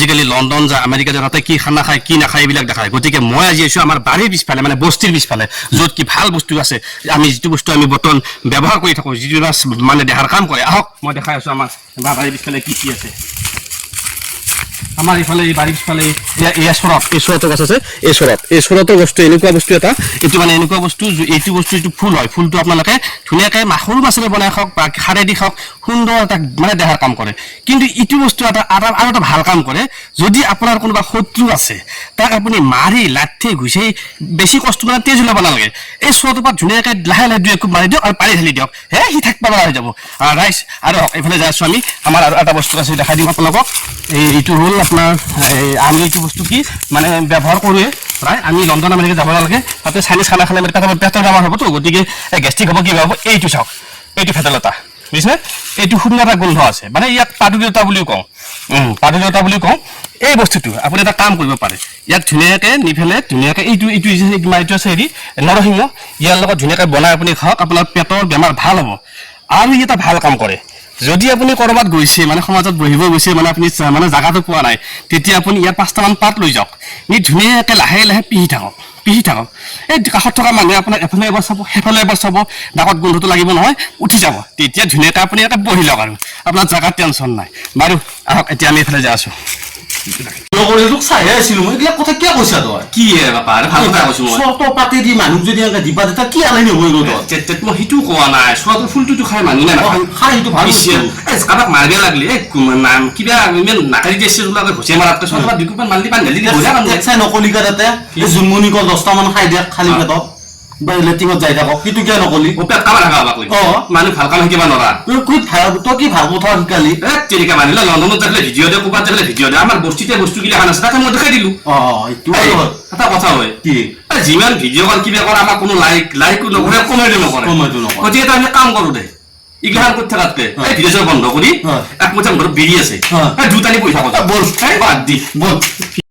আজিকালি লণ্ডন যায় আমেৰিকা যায় তাতে কি খানা খায় কি নাখায় এইবিলাক দেখায় গতিকে মই আজি আছোঁ আমাৰ বাৰীৰ পিছফালে মানে বস্তিৰ পিছফালে য'ত কি ভাল বস্তু আছে আমি যিটো বস্তু আমি বৰ্তমান ব্যৱহাৰ কৰি থাকোঁ যিটো মানে দেহাৰ কাম কৰে আহক মই দেখাই আছোঁ আমাৰ বাৰীৰ পিছফালে কি কি আছে আমাৰ ইফালে এই বাৰীৰ পিছফালে এই চৰতৰ গছ আছে এই চৰতৰ বস্তু এনেকুৱা বস্তু এটা এইটো মানে এনেকুৱা বস্তু এইটো বস্তু যিটো ফুল হয় ফুলটো আপোনালোকে ধুনীয়াকৈ সৰু মাছেৰে বনাই খাওক বা খাৰেদি খাওক সুন্দৰ এটা মানে দেহাৰ কাম কৰে কিন্তু ইটো বস্তু এটা আৰু এটা ভাল কাম কৰে যদি আপোনাৰ কোনোবা শত্ৰু আছে তাক আপুনি মাৰি লাঠি ঘুচাই বেছি কষ্ট মানে তেজ ওলাব নালাগে এই চৰটোৰ পৰা ধুনীয়াকৈ লাহে লাহে দুই একুপ মাৰি দিয়ক আৰু পানী ঢালি দিয়ক সি থাকিব লগা হৈ যাব ৰাইজ আৰু এইফালে যাই আছোঁ আমি আমাৰ আৰু এটা বস্তু আছে দেখাই দিম আপোনালোকক এইটো হ'ল আপোনাৰ আমি এইটো বস্তু কি মানে ব্যৱহাৰ কৰোঁৱে প্ৰায় আমি লণ্ডন আমেৰিকা যাব নালাগে তাতে চাইনিজ খানা খালে পেটৰ বেমাৰ হ'বতো গতিকে গেষ্ট্ৰিক হ'ব কিবা হ'ব এইটো চাওক এইটো ভেদাইলতা বুজিছেনে এইটো সুন্দৰ এটা গোন্ধ আছে মানে ইয়াক পাদুলতা বুলিও কওঁ এই বস্তুটো আপুনি এটা কাম কৰিব পাৰে ইয়াক ধুনীয়াকৈ নি পেলাই ধুনীয়াকৈ এইটো আছে হেৰি নৰসিংহ ইয়াৰ লগত ধুনীয়াকৈ বনাই আপুনি খাওক আপোনাৰ পেটৰ বেমাৰ ভাল হ'ব আৰু ই এটা ভাল কাম কৰে যদি আপুনি ক'ৰবাত গৈছে মানে সমাজত বহিব গৈছে মানে আপুনি মানে জাগাটো পোৱা নাই তেতিয়া আপুনি ইয়াত 5টামান পাত লৈ যাওক নি ধুনীয়াকৈ লাহে লাহে পিহি থাকক এই কাষত থকা মানুহে আপোনাৰ এফালে এবাৰ চাব সেইফালে এবাৰ চাব নাকত গোন্ধটো লাগিব নহয় উঠি যাব তেতিয়া ধুনীয়াকৈ আপুনি এটা বহি লওক আৰু আপোনাৰ জাগাত টেনশ্যন নাই বাৰু আহক এতিয়া আমি এইফালে যাই আছোঁ চাইহে আছিলো মই এইবিলাক কথা কিয় কৈছা তই কি বাপা ভাল কথা কৈছোঁ মই চৰটো পাতে দি মানুহ যদি এনেকৈ দিবা তেতিয়া কি আনি হৈ গ'ল মই সেইটো কোৱা নাই চোৱাটোৰ ফুলটোতো খাই মানুহ নাই খাই সেইটো ভাল কাৰোবাক মাৰিব লাগিলে কিবা ইমান নাকাৰি দিছে ঘুচিয়াই মাৰাতকৈ চোৱা দুকুমান মালি পানী ঢালি চাই নকলি কা তাতে জুনমনি কল 10টামান খাই দিয়ক খালী পেটত বা লেট্ৰিনত যাই থাকক কিন্তু কিয় নকলি পেট কামা থাকা মানুহ ভাল কাম শিকিব নোৱাৰা তই কি ভাল কথা শিকালি তেনেকা মানিলে লণ্ডনত যাবলৈ ভিডিঅ' দিয়ে ক'ৰবাত যাবলৈ ভিডিঅ' দিয়ে আমাৰ বস্তিতে বস্তুগিলা খান আছে তাকে মই দেখাই দিলোঁ এটা কথা হয় কি যিমান ভিডিঅ' কল কিবা কৰে আমাৰ কোনো লাইকো নকৰে কমেণ্টো নকৰে গতিকে আমি কাম কৰোঁ দে এইগিলাখান কৰি থকাতকৈ ভিডিঅ' বন্ধ কৰি এক মোটা ঘৰত বিৰি আছে দুটানি পইচা কথা বল বাদ দি বল